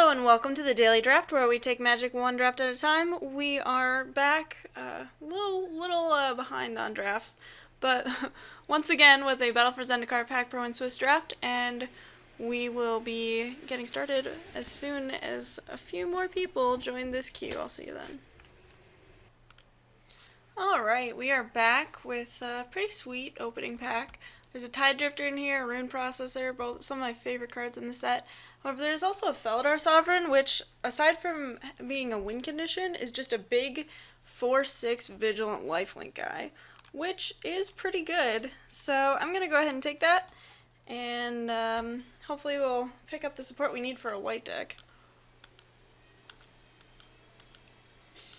Hello and welcome to the Daily Draft, where we take Magic one draft at a time. We are back, little behind on drafts, but once again with a Battle for Zendikar Pack Pro and Swiss draft, and we will be getting started as soon as a few more people join this queue. I'll see you then. Alright, we are back with a pretty sweet opening pack. There's a Tide Drifter in here, a Rune Processor, both some of my favorite cards in the set. However, there's also a Felidar Sovereign, which, aside from being a win condition, is just a big 4/6 Vigilant Lifelink guy, which is pretty good. So I'm going to go ahead and take that, and hopefully we'll pick up the support we need for a white deck.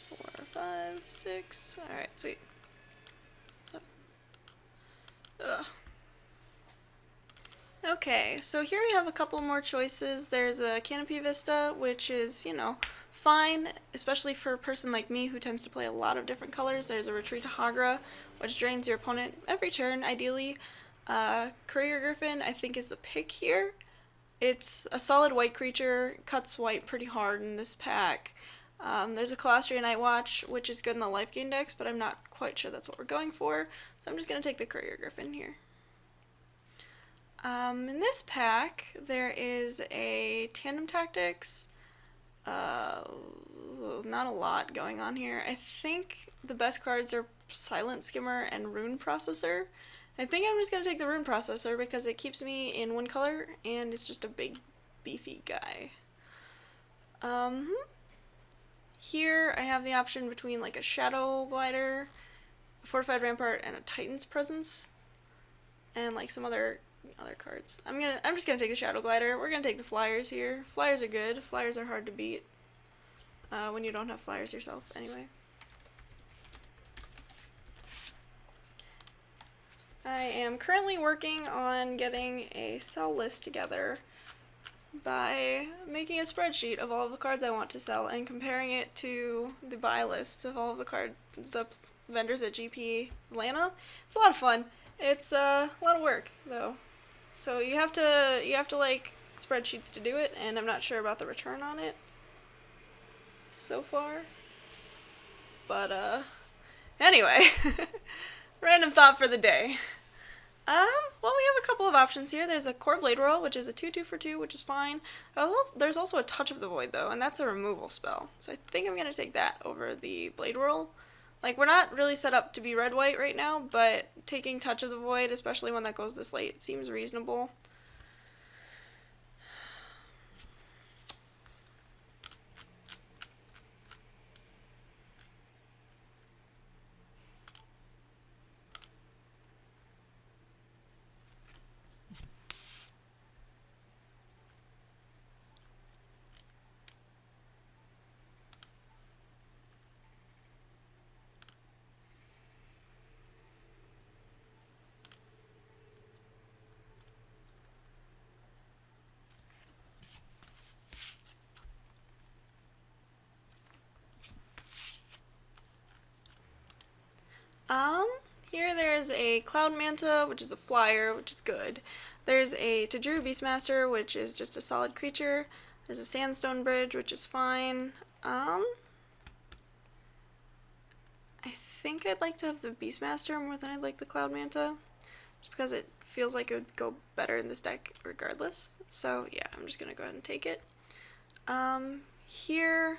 4, 5, 6. Alright, sweet. Ugh. Okay, so here we have a couple more choices. There's a Canopy Vista, which is, fine, especially for a person like me who tends to play a lot of different colors. There's a Retreat to Hagra, which drains your opponent every turn, ideally. Courier Griffin, I think, is the pick here. It's a solid white creature, cuts white pretty hard in this pack. There's a Colostria Nightwatch, which is good in the life gain decks, but I'm not quite sure that's what we're going for, so I'm just going to take the Courier Griffin here. In this pack, there is a Tandem Tactics. Not a lot going on here. I think the best cards are Silent Skimmer and Rune Processor. I think I'm just going to take the Rune Processor because it keeps me in one color and it's just a big, beefy guy. Here I have the option between like a Shadow Glider, a Fortified Rampart, and a Titan's Presence, and like some other cards. I'm just gonna take the Shadow Glider. We're gonna take the Flyers here. Flyers are good. Flyers are hard to beat when you don't have Flyers yourself. Anyway, I am currently working on getting a sell list together by making a spreadsheet of all of the cards I want to sell and comparing it to the buy lists of all of the vendors at GP Atlanta. It's a lot of fun. It's a lot of work though. So you have to like spreadsheets to do it, and I'm not sure about the return on it so far. But anyway, random thought for the day. Well, we have a couple of options here. There's a Core Blade Roll, which is a 2/2 for 2, which is fine. There's also a Touch of the Void though, and that's a removal spell. So I think I'm gonna take that over the Blade Roll. Like, we're not really set up to be red-white right now, but taking Touch of the Void, especially one that goes this late, seems reasonable. Here there's a Cloud Manta, which is a flyer, which is good. There's a Tajuru Beastmaster, which is just a solid creature. There's a Sandstone Bridge, which is fine. I think I'd like to have the Beastmaster more than I'd like the Cloud Manta, just because it feels like it would go better in this deck regardless. So yeah, I'm just gonna go ahead and take it. Here,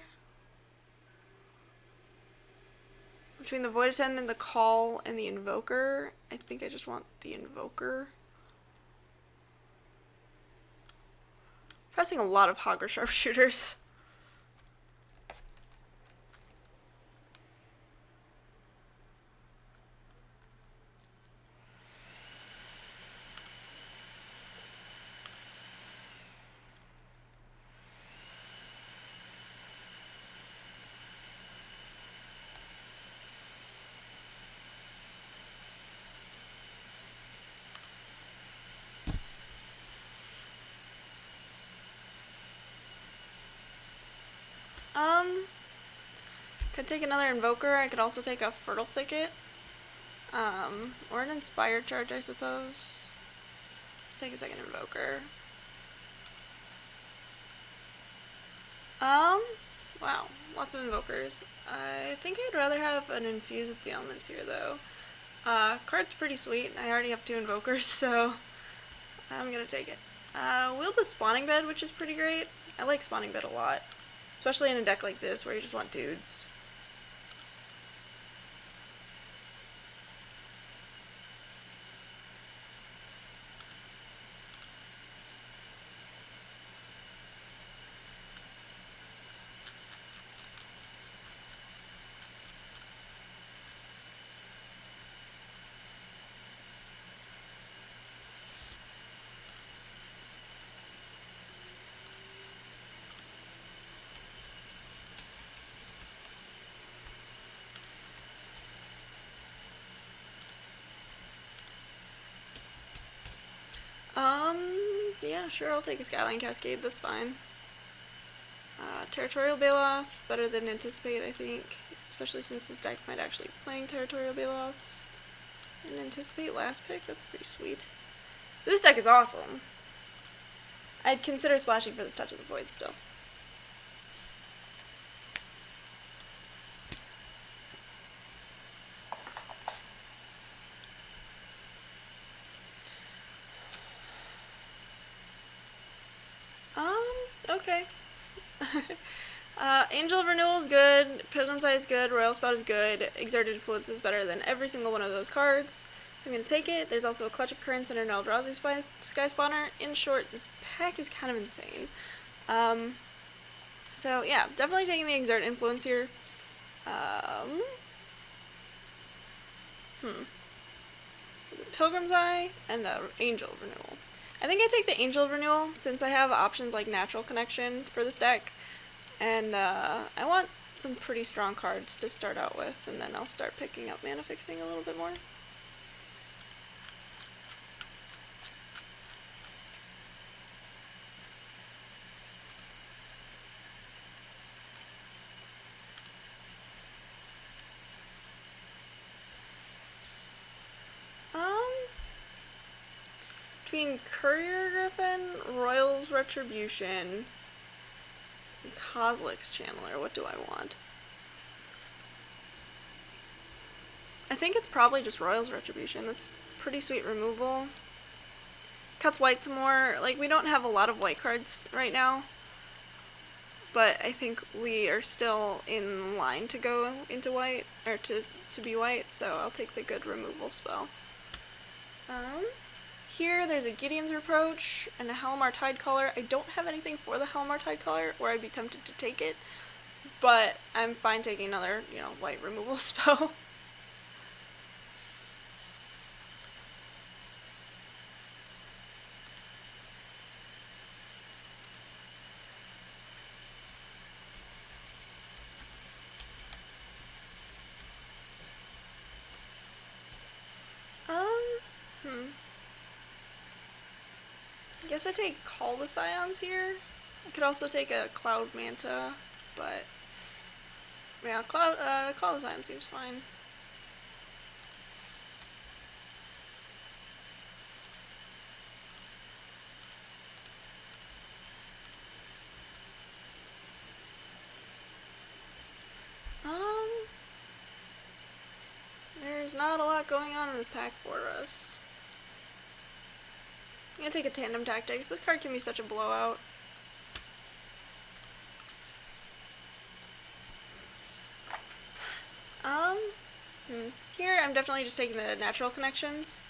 between the Void Attendant, the Call, and the Invoker, I think I just want the Invoker. Pressing a lot of Hagra Sharpshooters. Could take another Invoker. I could also take a Fertile Thicket. Or an Inspired Charge, I suppose. Let's take a second Invoker. Wow, lots of invokers. I think I'd rather have an infuse with the elements here, though. Card's pretty sweet. I already have 2 invokers, so I'm gonna take it. Wield the spawning bed, which is pretty great. I like spawning bed a lot, especially in a deck like this where you just want dudes. Yeah, sure, I'll take a Skyline Cascade, that's fine. Territorial Baloth, better than Anticipate, I think. Especially since this deck might actually be playing Territorial Baloths. And Anticipate last pick, that's pretty sweet. This deck is awesome. I'd consider splashing for this Touch of the Void still. Okay. Angel of Renewal is good, Pilgrim's Eye is good, Royal Spout is good, Exerted Influence is better than every single one of those cards, so I'm going to take it. There's also a Clutch of Currents and an Eldrazi Sky Spawner. In short, this pack is kind of insane. So yeah, definitely taking the Exert Influence here. Pilgrim's Eye and Angel of Renewal. I think I take the Angel of Renewal since I have options like Natural Connection for this deck. And I want some pretty strong cards to start out with, and then I'll start picking up mana fixing a little bit more. Between Courier Griffin, Royal's Retribution, and Kozilek's Channeler, what do I want? I think it's probably just Royal's Retribution. That's pretty sweet removal. Cuts white some more. Like, we don't have a lot of white cards right now, but I think we are still in line to go into white, or to be white, so I'll take the good removal spell. Here, there's a Gideon's Reproach and a Halimar Tidecaller. I don't have anything for the Halimar Tidecaller, or I'd be tempted to take it, but I'm fine taking another, white removal spell. I guess I take Call the Scions here. I could also take a Cloud Manta, but yeah, Call the Scions seems fine. There's not a lot going on in this pack for us. I'm gonna take a Tandem Tactics. This card can be such a blowout. Here I'm definitely just taking the natural connections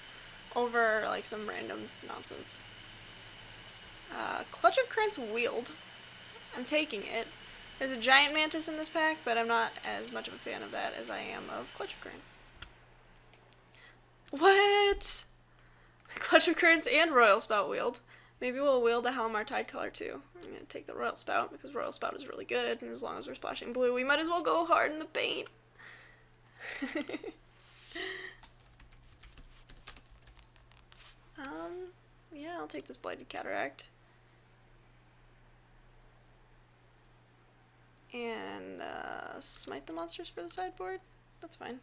over like some random nonsense. Clutch of Currents Wield. I'm taking it. There's a Giant Mantis in this pack, but I'm not as much of a fan of that as I am of Clutch of Currents. What? Clutch of Currents and Royal Spout Wield. Maybe we'll wield the Halimar Tidecaller too. I'm going to take the Royal Spout because Royal Spout is really good, and as long as we're splashing blue, we might as well go hard in the paint. Yeah, I'll take this Blighted Cataract. And smite the monsters for the sideboard. That's fine.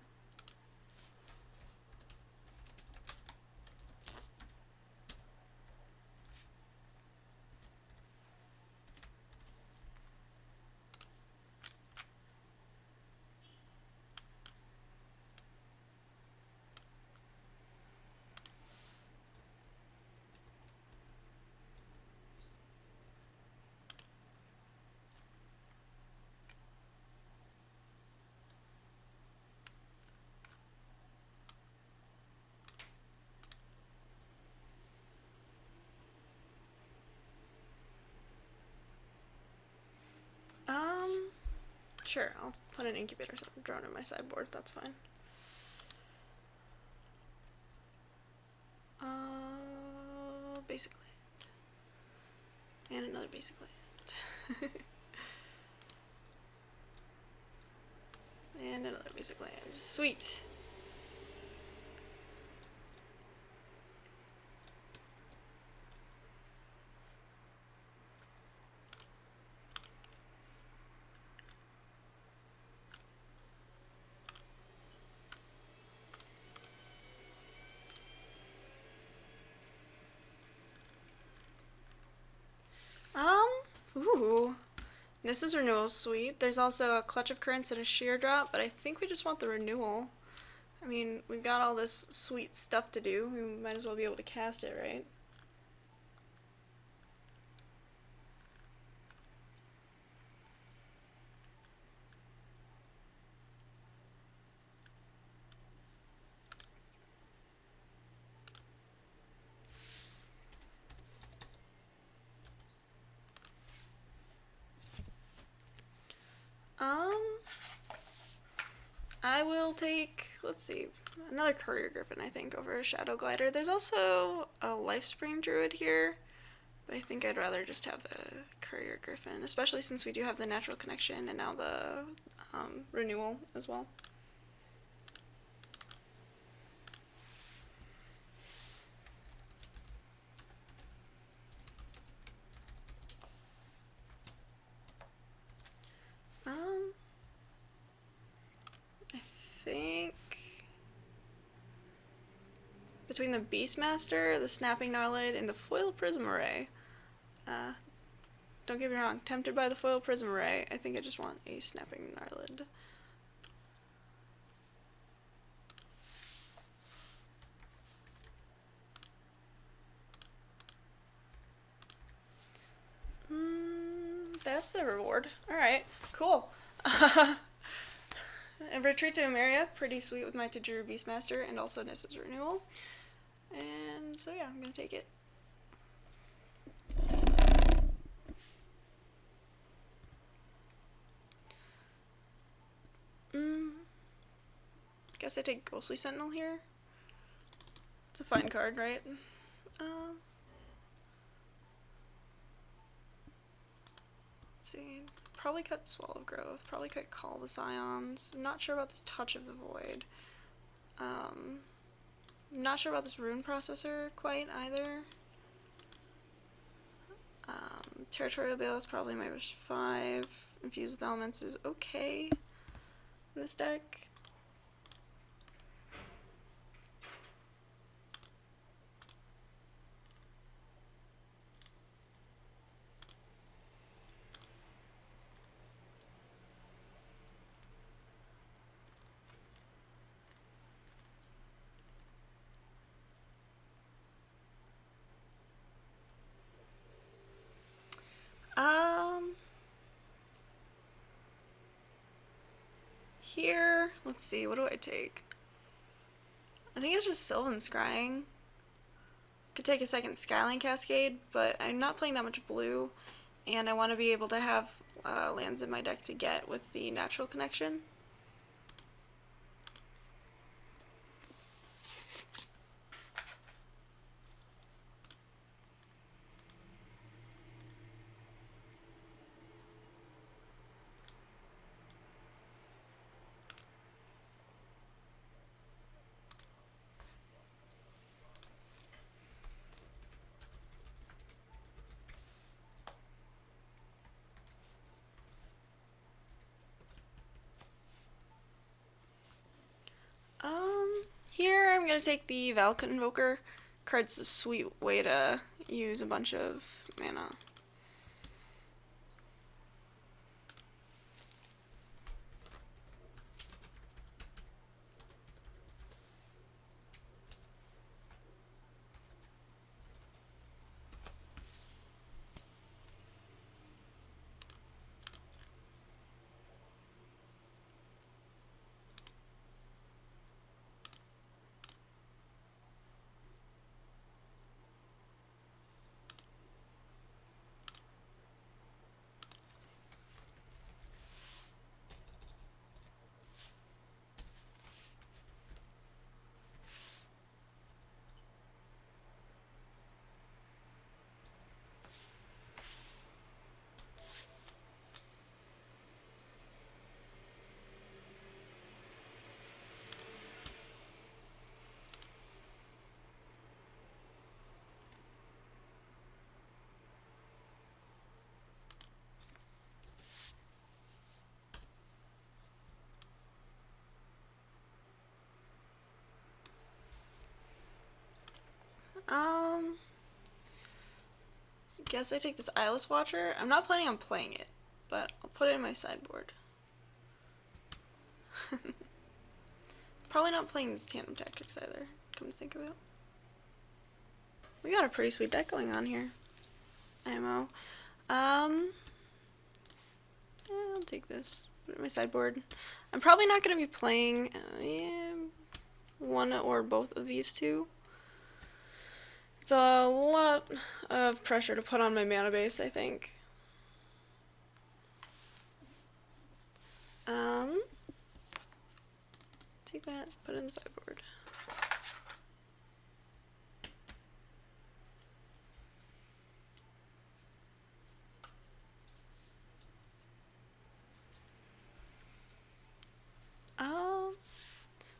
Sure, I'll put an incubator drone in my sideboard, that's fine. Basic land. And another basic land. And another basic land. Sweet! Ooh. Nissa's renewal is sweet. There's also a Clutch of Currents and a Sheer Drop, but I think we just want the renewal. I mean, we've got all this sweet stuff to do. We might as well be able to cast it, right? I will take, let's see, another Courier Griffin, I think, over a Shadow Glider. There's also a Lifespring Druid here, but I think I'd rather just have the Courier Griffin, especially since we do have the Natural Connection and now the renewal as well. I think between the Beastmaster, the Snapping Gnarlid, and the Foil Prism Array. Don't get me wrong, tempted by the Foil Prism Array, I think I just want a Snapping Gnarlid. That's a reward. Alright, cool. A Retreat to Emeria, pretty sweet with my Tajuru Beastmaster and also Nissa's Renewal. And so yeah, I'm gonna take it. Guess I take Ghostly Sentinel here. It's a fine card, right? Let's see. Probably cut Swallow of Growth. Probably cut Call the Scions. I'm not sure about this Touch of the Void. I'm not sure about this Rune Processor quite either. Territorial Bale is probably my wish 5. Infuse with Elements is okay in this deck. Here, let's see, what do I take? I think it's just Sylvan Scrying. Could take a second Skyline Cascade, but I'm not playing that much blue, and I want to be able to have lands in my deck to get with the Natural Connection. Here I'm gonna take the Valakut Invoker. Card's a sweet way to use a bunch of mana. guess I take this eyeless watcher. I'm not planning on playing it, but I'll put it in my sideboard. Probably not playing this tandem tactics either, come to think of it. We got a pretty sweet deck going on here. Ammo. Yeah, I'll take this. Put it in my sideboard. I'm probably not going to be playing one or both of these two. It's a lot of pressure to put on my mana base, I think. Take that, put it in the sideboard.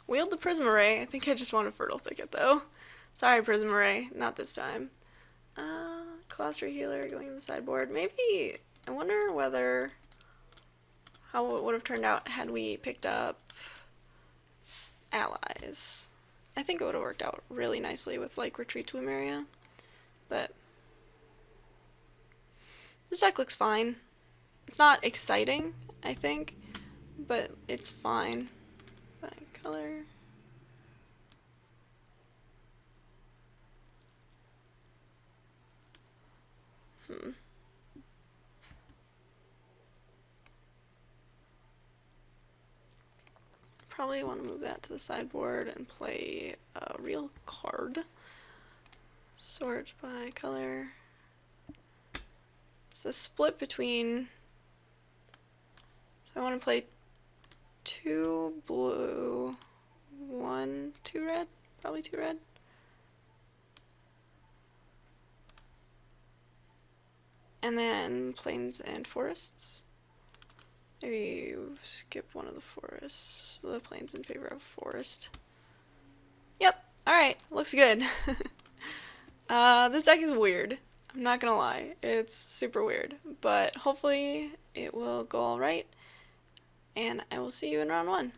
Wield the Prism Array. I think I just want a Fertile Thicket, though. Sorry, Prism Array. Not this time. Colostri Healer going in the sideboard. Maybe, I wonder whether, how it would have turned out had we picked up allies. I think it would have worked out really nicely with, like, Retreat to Emeria. But this deck looks fine. It's not exciting, I think, but it's fine. By color. Probably want to move that to the sideboard and play a real card. Sort by color. It's a split between, so I want to play 2 blue, 2 red, probably 2 red. And then plains and forests. Maybe skip one of the forests, the plains in favor of forest. Yep, alright, looks good. This deck is weird, I'm not gonna lie, it's super weird, but hopefully it will go alright, and I will see you in round 1.